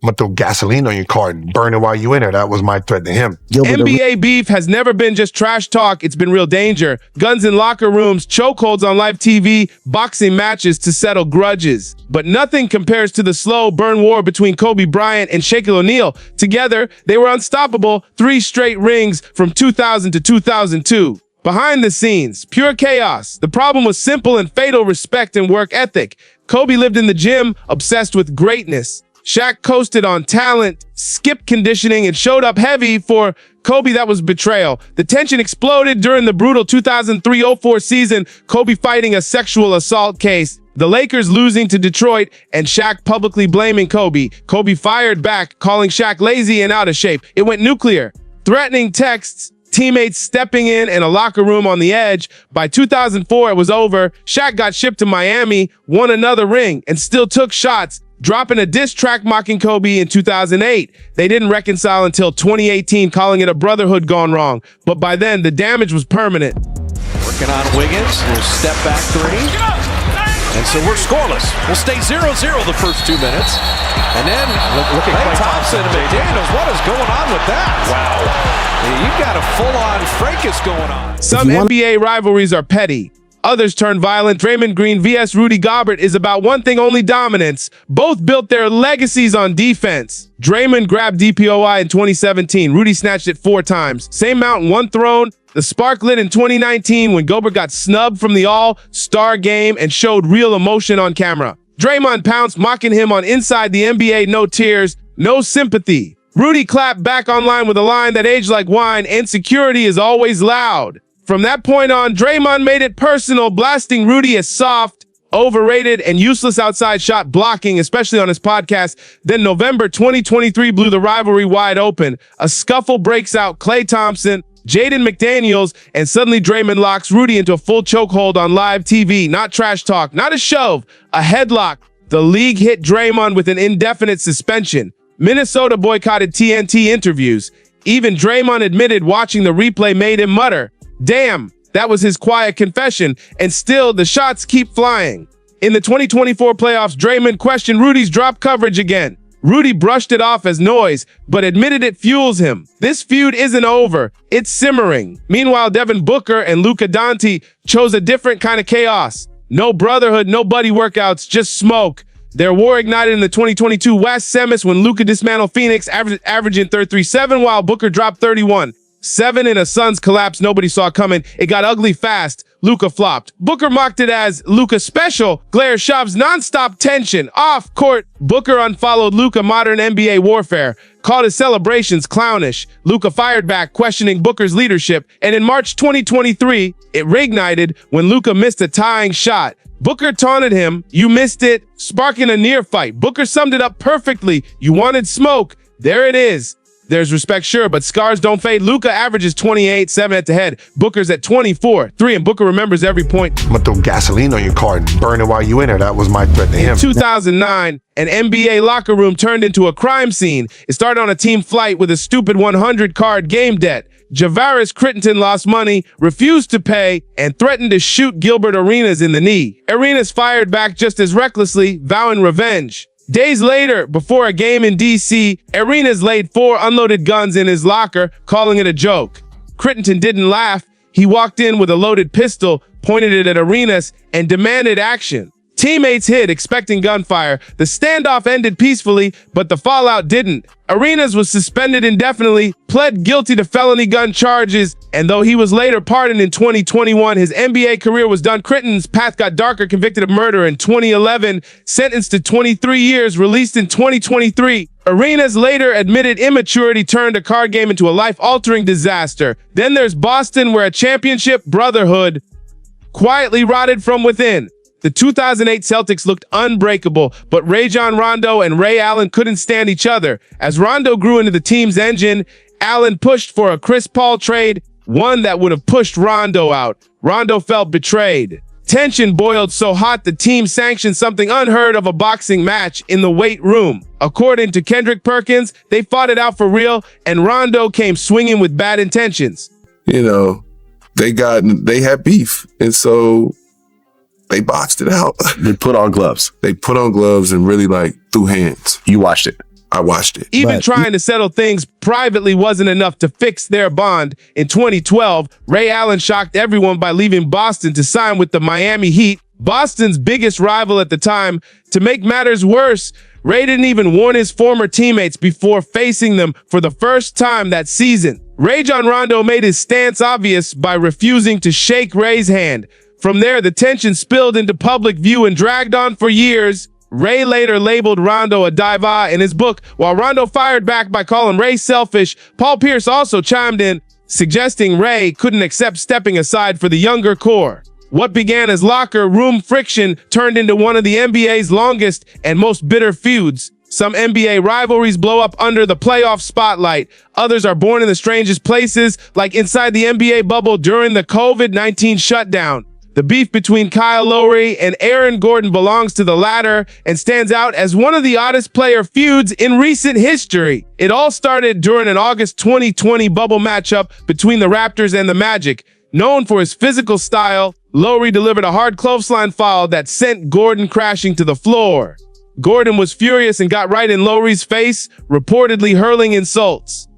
I'm going to throw gasoline on your car and burn it while you in there. That was my threat to him. NBA beef has never been just trash talk. It's been real danger. Guns in locker rooms, chokeholds on live TV, boxing matches to settle grudges. But nothing compares to the slow burn war between Kobe Bryant and Shaquille O'Neal. Together, they were unstoppable. 3 straight rings from 2000 to 2002. Behind the scenes, pure chaos. The problem was simple and fatal: respect and work ethic. Kobe lived in the gym, obsessed with greatness. Shaq coasted on talent, skipped conditioning, and showed up heavy. For Kobe, that was betrayal. The tension exploded during the brutal 2003-04 season, Kobe fighting a sexual assault case, the Lakers losing to Detroit, and Shaq publicly blaming Kobe. Kobe fired back, calling Shaq lazy and out of shape. It went nuclear. Threatening texts, teammates stepping in, and a locker room on the edge. By 2004, it was over. Shaq got shipped to Miami, won another ring, and still took shots, dropping a diss track mocking Kobe in 2008. They didn't reconcile until 2018, calling it a brotherhood gone wrong. But by then, the damage was permanent. Working on Wiggins, little step back 3. And so we're scoreless. We'll stay 0-0 the first 2 minutes. And then look at Klay Thompson and McDaniels. What is going on with that? Wow. You've got a full-on fracas going on. Some NBA rivalries are petty. Others turn violent. Draymond Green vs. Rudy Gobert is about one thing only: dominance. Both built their legacies on defense. Draymond grabbed DPOI in 2017. Rudy snatched it 4 times. Same mountain, one throne. The spark lit in 2019 when Gobert got snubbed from the All-Star game and showed real emotion on camera. Draymond pounced, mocking him on Inside the NBA, no tears, no sympathy. Rudy clapped back online with a line that aged like wine: insecurity is always loud. From that point on, Draymond made it personal, blasting Rudy as soft, overrated, and useless outside shot blocking, especially on his podcast. Then November 2023 blew the rivalry wide open. A scuffle breaks out. Klay Thompson, Jaden McDaniels, and suddenly Draymond locks Rudy into a full chokehold on live TV. Not trash talk, not a shove, a headlock. The league hit Draymond with an indefinite suspension. Minnesota boycotted TNT interviews. Even Draymond admitted watching the replay made him mutter, "Damn," that was his quiet confession. And still, the shots keep flying. In the 2024 playoffs, Draymond questioned Rudy's drop coverage again. Rudy brushed it off as noise, but admitted it fuels him. This feud isn't over. It's simmering. Meanwhile, Devin Booker and Luka Doncic chose a different kind of chaos. No brotherhood, no buddy workouts, just smoke. Their war ignited in the 2022 West Semis when Luka dismantled Phoenix, averaging 33-7, while Booker dropped 31. 7 in a Suns collapse nobody saw coming. It got ugly fast. Luka flopped. Booker mocked it as Luka special. Glare shoves nonstop tension. Off court, Booker unfollowed Luka modern NBA warfare, called his celebrations clownish. Luka fired back, questioning Booker's leadership. And in March 2023, it reignited when Luka missed a tying shot. Booker taunted him, "You missed it," sparking a near fight. Booker summed it up perfectly. "You wanted smoke. There it is." There's respect, sure, but scars don't fade. Luka averages 28-7 at the head. Booker's at 24-3, and Booker remembers every point. I'm gonna throw gasoline on your car and burn it while you in there. That was my threat to him. In 2009, an NBA locker room turned into a crime scene. It started on a team flight with a stupid 100-card game debt. Javaris Crittenton lost money, refused to pay, and threatened to shoot Gilbert Arenas in the knee. Arenas fired back just as recklessly, vowing revenge. Days later, before a game in D.C., Arenas laid 4 unloaded guns in his locker, calling it a joke. Crittenton didn't laugh. He walked in with a loaded pistol, pointed it at Arenas, and demanded action. Teammates hid, expecting gunfire. The standoff ended peacefully, but the fallout didn't. Arenas was suspended indefinitely, pled guilty to felony gun charges, and though he was later pardoned in 2021, his NBA career was done. Crittenton's path got darker, convicted of murder in 2011, sentenced to 23 years, released in 2023. Arenas later admitted immaturity turned a card game into a life-altering disaster. Then there's Boston, where a championship brotherhood quietly rotted from within. The 2008 Celtics looked unbreakable, but Rajon Rondo and Ray Allen couldn't stand each other. As Rondo grew into the team's engine, Allen pushed for a Chris Paul trade, one that would have pushed Rondo out. Rondo felt betrayed. Tension boiled so hot the team sanctioned something unheard of: a boxing match in the weight room. According to Kendrick Perkins, they fought it out for real, and Rondo came swinging with bad intentions. You know, they had beef, and so they boxed it out. They put on gloves. They put on gloves and really threw hands. You watched it. I watched it. Even trying to settle things privately wasn't enough to fix their bond. In 2012, Ray Allen shocked everyone by leaving Boston to sign with the Miami Heat, Boston's biggest rival at the time. To make matters worse, Ray didn't even warn his former teammates before facing them for the first time that season. Rajon Rondo made his stance obvious by refusing to shake Ray's hand. From there, the tension spilled into public view and dragged on for years. Ray later labeled Rondo a diva in his book. While Rondo fired back by calling Ray selfish, Paul Pierce also chimed in, suggesting Ray couldn't accept stepping aside for the younger core. What began as locker room friction turned into one of the NBA's longest and most bitter feuds. Some NBA rivalries blow up under the playoff spotlight. Others are born in the strangest places, like inside the NBA bubble during the COVID-19 shutdown. The beef between Kyle Lowry and Aaron Gordon belongs to the latter and stands out as one of the oddest player feuds in recent history. It all started during an August 2020 bubble matchup between the Raptors and the Magic. Known for his physical style, Lowry delivered a hard clothesline foul that sent Gordon crashing to the floor. Gordon was furious and got right in Lowry's face, reportedly hurling insults.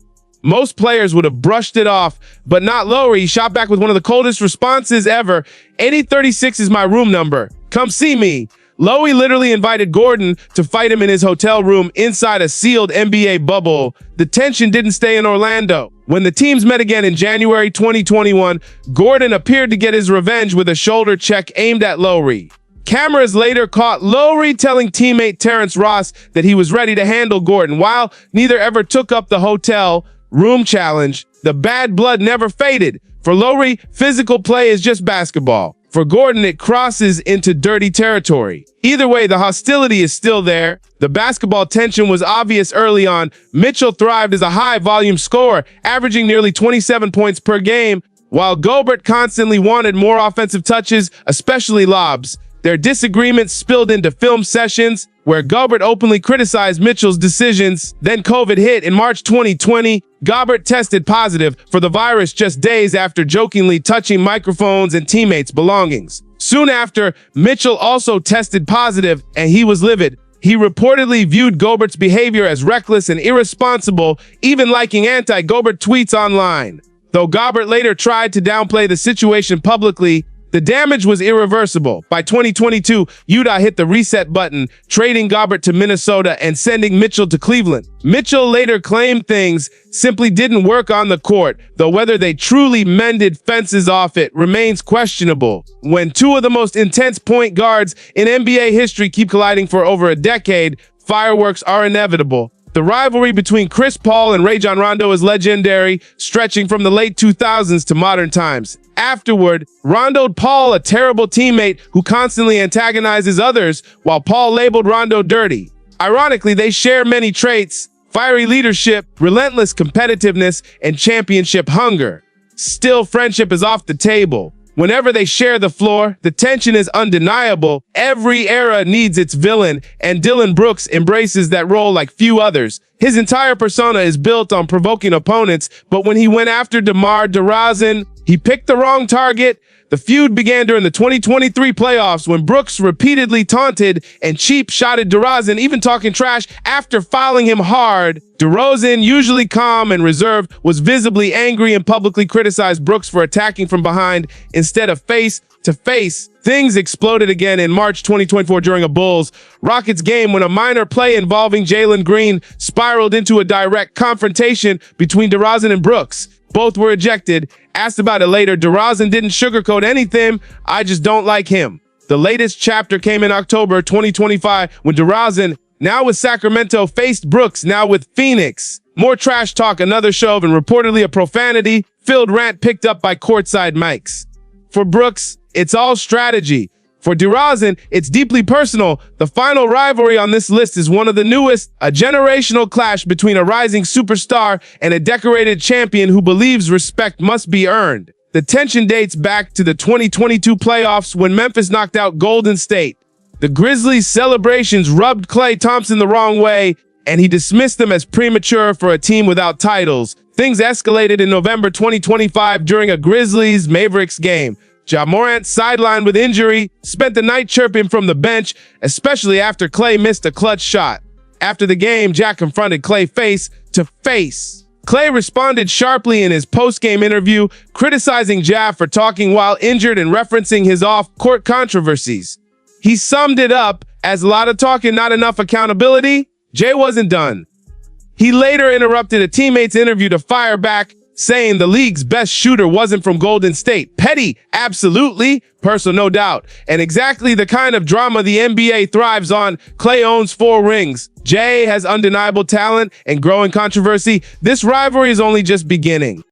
Most players would have brushed it off, but not Lowry. He shot back with one of the coldest responses ever. 8036 is my room number. Come see me. Lowry literally invited Gordon to fight him in his hotel room inside a sealed NBA bubble. The tension didn't stay in Orlando. When the teams met again in January 2021, Gordon appeared to get his revenge with a shoulder check aimed at Lowry. Cameras later caught Lowry telling teammate Terrence Ross that he was ready to handle Gordon. While neither ever took up the hotel room challenge, the bad blood never faded. For Lowry, physical play is just basketball. For Gordon, it crosses into dirty territory. Either way, the hostility is still there. The basketball tension was obvious early on. Mitchell thrived as a high-volume scorer, averaging nearly 27 points per game, while Gobert constantly wanted more offensive touches, especially lobs. Their disagreements spilled into film sessions, where Gobert openly criticized Mitchell's decisions. Then COVID hit in March 2020. Gobert tested positive for the virus just days after jokingly touching microphones and teammates' belongings. Soon after, Mitchell also tested positive, and he was livid. He reportedly viewed Gobert's behavior as reckless and irresponsible, even liking anti-Gobert tweets online. Though Gobert later tried to downplay the situation publicly, the damage was irreversible. By 2022, Utah hit the reset button, trading Gobert to Minnesota and sending Mitchell to Cleveland. Mitchell later claimed things simply didn't work on the court, though whether they truly mended fences off it remains questionable. When two of the most intense point guards in NBA history keep colliding for over a decade, fireworks are inevitable. The rivalry between Chris Paul and Rajon Rondo is legendary, stretching from the late 2000s to modern times. Afterward, Rondo'd Paul a terrible teammate who constantly antagonizes others, while Paul labeled Rondo dirty. Ironically, they share many traits: fiery leadership, relentless competitiveness, and championship hunger. Still, friendship is off the table. Whenever they share the floor, the tension is undeniable. Every era needs its villain, and Dillon Brooks embraces that role like few others. His entire persona is built on provoking opponents, but when he went after DeRozan, he picked the wrong target. The feud began during the 2023 playoffs when Brooks repeatedly taunted and cheap-shotted DeRozan, even talking trash after fouling him hard. DeRozan, usually calm and reserved, was visibly angry and publicly criticized Brooks for attacking from behind instead of face-to-face. Things exploded again in March 2024 during a Bulls-Rockets game when a minor play involving Jalen Green spiraled into a direct confrontation between DeRozan and Brooks. Both were ejected. Asked about it later, DeRozan didn't sugarcoat anything. I just don't like him. The latest chapter came in October 2025 when DeRozan, now with Sacramento, faced Brooks, now with Phoenix. More trash talk, another shove, and reportedly a profanity-filled rant picked up by courtside mics. For Brooks, it's all strategy. For DeRozan, it's deeply personal. The final rivalry on this list is one of the newest, a generational clash between a rising superstar and a decorated champion who believes respect must be earned. The tension dates back to the 2022 playoffs when Memphis knocked out Golden State. The Grizzlies' celebrations rubbed Klay Thompson the wrong way, and he dismissed them as premature for a team without titles. Things escalated in November 2025 during a Grizzlies-Mavericks game. Ja Morant, sidelined with injury, spent the night chirping from the bench, especially after Klay missed a clutch shot. After the game, Ja confronted Klay face to face. Klay responded sharply in his post-game interview, criticizing Ja for talking while injured and referencing his off-court controversies. He summed it up as a lot of talking, not enough accountability. Jay wasn't done. He later interrupted a teammate's interview to fire back, saying the league's best shooter wasn't from Golden State. Petty, absolutely. Personal, no doubt. And exactly the kind of drama the NBA thrives on. Klay owns 4 rings. Jay has undeniable talent and growing controversy. This rivalry is only just beginning.